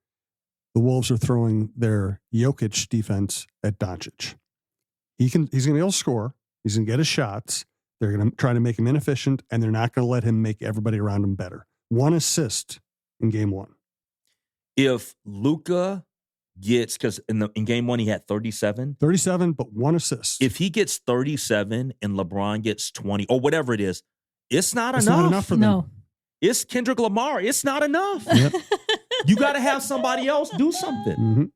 the Wolves are throwing their Jokic defense at Doncic. He's going to be able to score. He's going to get his shots. They're going to try to make him inefficient, and they're not going to let him make everybody around him better. 1 assist in game 1. if Luka gets, because in game 1 he had 37. 37, but 1 assist. If he gets 37 and LeBron gets 20 or whatever it is, it's not it's enough. not enough for them. No. It's Kendrick Lamar. It's not enough. Yep. You got to have somebody else do something. Mhm.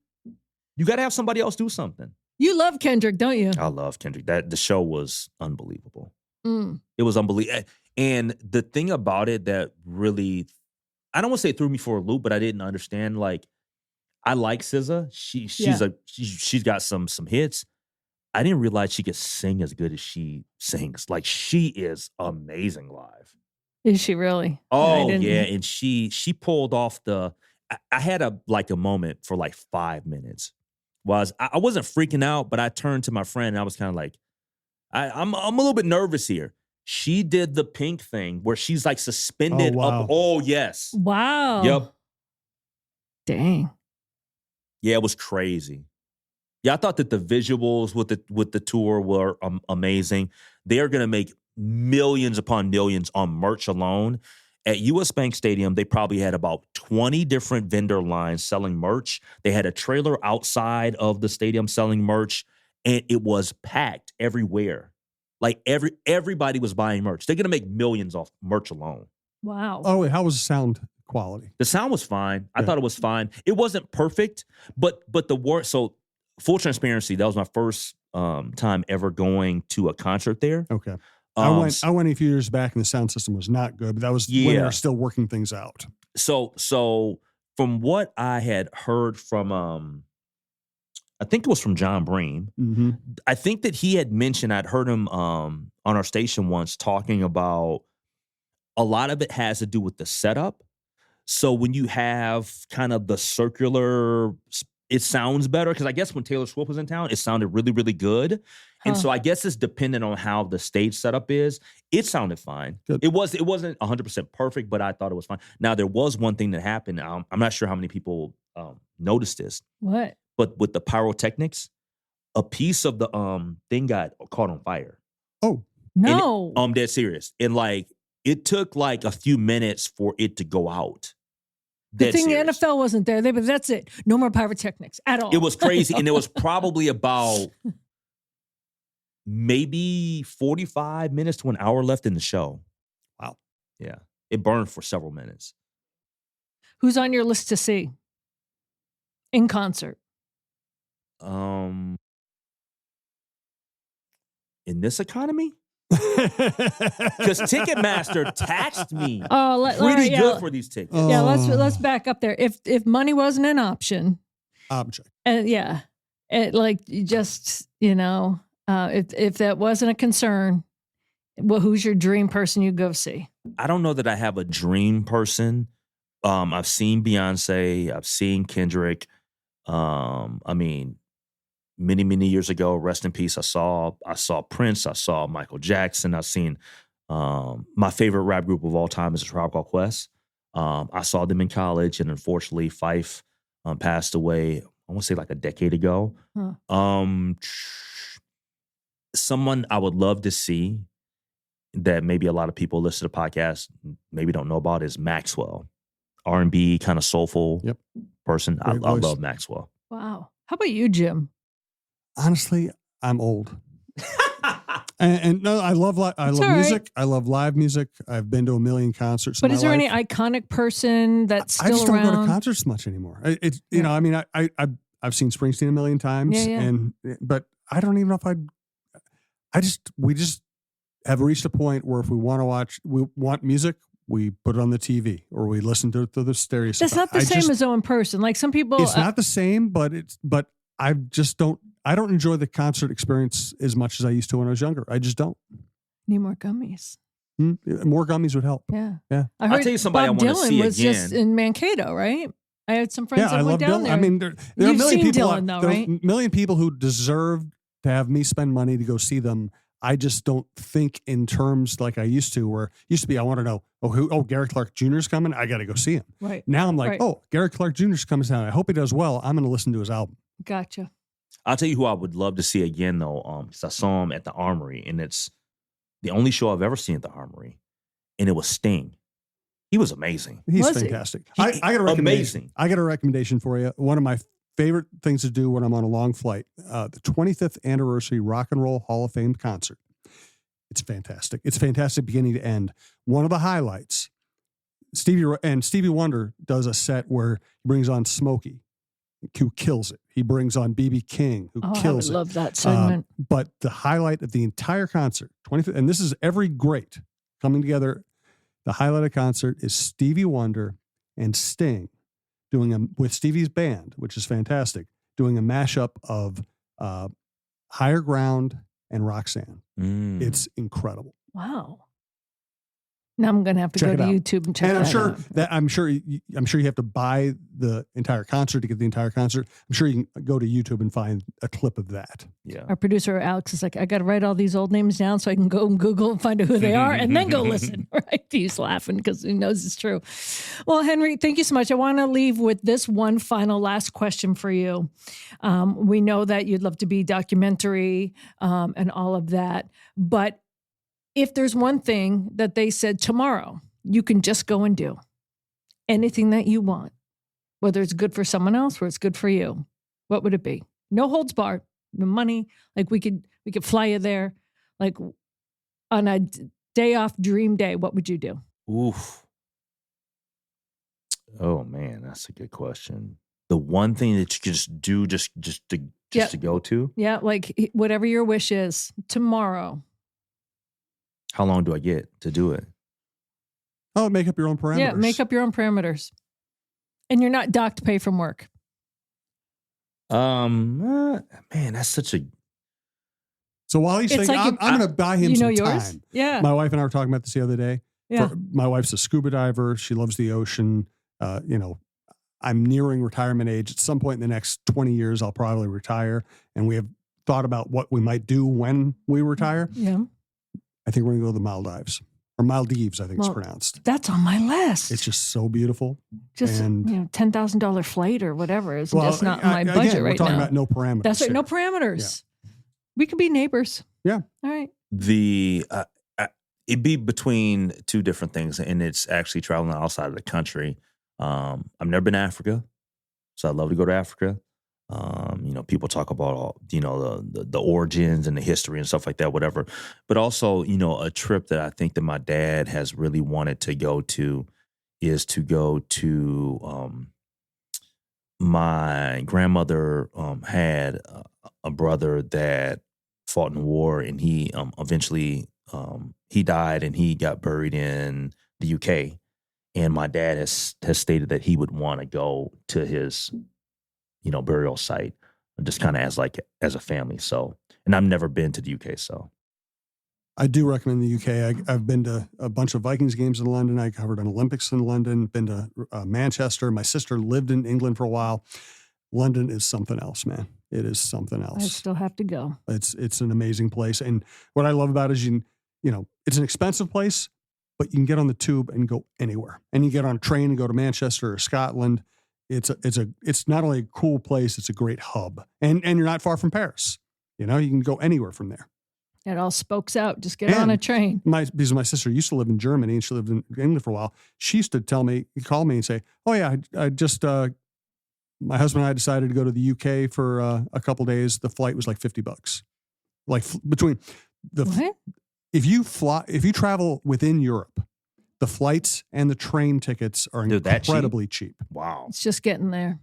You got to have somebody else do something. You love Kendrick, don't you? I love Kendrick. The show was unbelievable. Mm. It was unbelievable. And the thing about it that really, I don't want to say threw me for a loop, but I didn't understand. Like, I like SZA. She's got some hits. I didn't realize she could sing as good as she sings. Like, she is amazing live. Is she really? Oh yeah, and she pulled off the. I had a moment for like 5 minutes. I wasn't freaking out, but I turned to my friend and I was kind of like, I'm a little bit nervous here. She did the Pink thing where she's like suspended Oh, wow. up. Oh yes, Wow. yep, Dang. yeah, it was crazy. Yeah, I thought that the visuals with the tour were amazing. They are going to make millions upon millions on merch alone. At US Bank Stadium, they probably had about 20 different vendor lines selling merch. They had a trailer outside of the stadium selling merch, and it was packed everywhere. Like everybody was buying merch. They're going to make millions off merch alone. Wow. Oh, wait, how was the sound quality? The sound was fine. I Yeah. thought it was fine. It wasn't perfect, but the word. So full transparency, that was my first time ever going to a concert there. Okay. Um, I went a few years back and the sound system was not good, but that was when they Yeah. were still working things out. So from what I had heard from, I think it was from John Bream. Mm-hmm. I think that he had mentioned, I'd heard him on our station once talking about a lot of it has to do with the setup. So when you have kind of the circular, it sounds better. Because I guess when Taylor Swift was in town, it sounded really, really good. And Huh. so I guess it's dependent on how the stage setup is. It sounded fine. Good. It wasn't 100% perfect, but I thought it was fine. Now, there was one thing that happened. I'm not sure how many people noticed this, What? but with the pyrotechnics, a piece of the thing got caught on fire. Oh, No. I'm dead serious. And like, it took like a few minutes for it to go out. Good Dead thing serious. the NFL wasn't there. But that's it. No more pyrotechnics at all. It was crazy. And it was probably about maybe 45 minutes to an hour left in the show. Wow. Yeah. It burned for several minutes. Who's on your list to see in concert? In this economy? Because Ticketmaster taxed me Oh, pretty yeah. good for these tickets. Yeah, let's Oh. back up there. If money wasn't an option, Object. and it like you just if that wasn't a concern, well, who's your dream person you go see? I don't know that I have a dream person. I've seen Beyonce. I've seen Kendrick. I mean, many years ago, rest in peace. I saw Prince. I saw Michael Jackson. I've seen my favorite rap group of all time is A Tribe Called Quest. I saw them in college, and unfortunately, Phife passed away. I want to say like a decade ago. Huh. Someone I would love to see that maybe a lot of people listen to the podcast maybe don't know about is Maxwell, R&B kind of soulful Yep. person. I Great voice. love Maxwell. Wow. How about you, Jim? Honestly, I'm old. And no, I love all right. music. I love live music. I've been to a million concerts. But in is my there life. any iconic person that's I still just don't around? go to concerts much anymore. It's Yeah. I mean, I've seen Springsteen a million times, Yeah. but I don't even know if we just have reached a point where if we want music, we put it on the TV or we listen to it through the stereo. That's system. not the same as though in person. Like some people, It's not the same, but I just don't. I don't enjoy the concert experience as much as I used to when I was younger. I just don't. need more gummies. More gummies would help. Yeah. Yeah. I I'll heard tell you somebody Bob I wanna Dylan see was just again. in Mankato, right? I had some friends Yeah, I that love went down Dylan. there. I mean, there are a You've million seen people. Dylan, though, there are right? a million people who deserve to have me spend money to go see them. I just don't think in terms like I used to, where used to be I want to know, Gary Clark Jr. is coming. I got to go see him. Right. Now I'm like, Right. oh, Gary Clark Jr. is coming down. I hope he does well. I'm going to listen to his album. Gotcha. I'll tell you who I would love to see again though, because I saw him at the Armory, and it's the only show I've ever seen at the Armory, and it was Sting. He was amazing. He's Was he? fantastic. He- I got a recommendation. amazing. I got a recommendation for you. One of my favorite things to do when I'm on a long flight, the 25th anniversary Rock and Roll Hall of Fame concert. It's fantastic. It's fantastic beginning to end. One of the highlights, Stevie Wonder does a set where he brings on Smokey, who kills it. He brings on BB King, who kills it. I would love that segment. But the highlight of the entire concert, and this is every great coming together. The highlight of concert is Stevie Wonder and Sting with Stevie's band, which is fantastic, doing a mashup of Higher Ground and Roxanne. It's incredible. Wow. Now I'm going to have to Check go it to out. YouTube and check And that out. I'm sure you have to buy the entire concert to get the entire concert. I'm sure you can go to YouTube and find a clip of that. Yeah. Our producer Alex is like, I got to write all these old names down so I can go and Google and find out who they are and then go listen. Right? He's laughing because he knows it's true. Well, Henry, thank you so much. I want to leave with this one final last question for you. We know that you'd love to be documentary and all of that, but if there's one thing that they said tomorrow, you can just go and do anything that you want, whether it's good for someone else or it's good for you, what would it be? No holds barred, no money. Like we could fly you there. Like on a day off dream day, what would you do? Oof. Oh man, that's a good question. The one thing that you could just do just to go to? Yeah, like whatever your wish is tomorrow. How long do I get to do it? Oh, make up your own parameters. Yeah, make up your own parameters. And you're not docked pay from work. Man, that's such a So while he's It's thinking, like I'm going to buy him some yours? time. Yeah. My wife and I were talking about this the other day. Yeah. My wife's a scuba diver. She loves the ocean. I'm nearing retirement age. At some point in the next 20 years, I'll probably retire. And we have thought about what we might do when we retire. Yeah. I think we're going to go to the Maldives. Or Maldives, I think it's pronounced. That's on my list. It's just so beautiful. Just and, $10,000 flight or whatever. It's just not in my budget again, right we're talking now. about no parameters. That's right. here. No parameters. We could be neighbors. Yeah. All right. it'd be between two different things, and it's actually traveling outside of the country. I've never been to Africa, so I'd love to go to Africa. People talk about all, the origins and the history and stuff like that, whatever. But also, a trip that I think that my dad has really wanted to go to is to go to. My grandmother had a brother that fought in the war, and he eventually he died, and he got buried in the UK. And my dad has stated that he would want to go to his burial site, just kind of as a family. So, and I've never been to the UK, so. I do recommend the UK. I've been to a bunch of Vikings games in London. I covered an Olympics in London, been to Manchester. My sister lived in England for a while. London is something else, man. It is something else. I still have to go. It's an amazing place. And what I love about it is, it's an expensive place, but you can get on the tube and go anywhere. And you get on a train and go to Manchester or Scotland. It's not only a cool place, it's a great hub. And you're not far from Paris. You can go anywhere from there. It all spokes out. Just get on a train. Because my sister used to live in Germany and she lived in England for a while. She used to call me and say, "Oh yeah, I just my husband and I decided to go to the UK for a couple days. The flight was like $50, like between the What? if you travel within Europe, the flights and the train tickets are incredibly cheap. Wow. It's just getting there.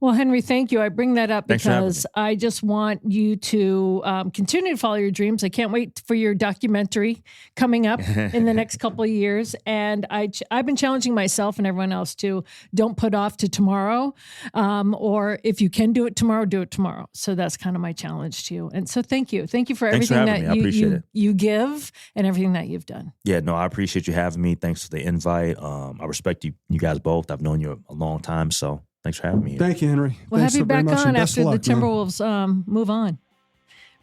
Well, Henry, thank you. I bring that up Thanks for having because I just want you to continue to follow your dreams. I can't wait for your documentary coming up in the next couple of years. And I've been challenging myself and everyone else to don't put off to tomorrow. Or if you can do it tomorrow, do it tomorrow. So that's kind of my challenge to you. And so thank you. Thank you for Thanks for everything having that me. I appreciate it. you give and everything that you've done. Yeah, no, I appreciate you having me. Thanks for the invite. I respect you guys both. I've known you a long time, so thanks for having me. Thank you, Henry. We'll Thanks have you so very back much, on and best after of the luck, man. Timberwolves move on.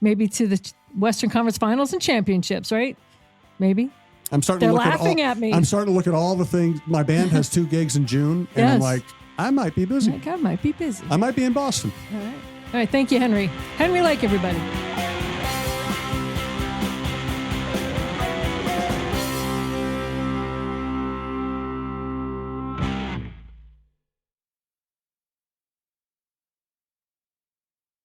Maybe to the Western Conference Finals and Championships, right? Maybe. I'm starting They're to look laughing at at me. I'm starting to look at all the things. My band has 2 gigs in June, and I'm Yes. like, I might be busy. I might be busy. I might be in Boston. All right. Thank you, Henry. Henry Lake, everybody.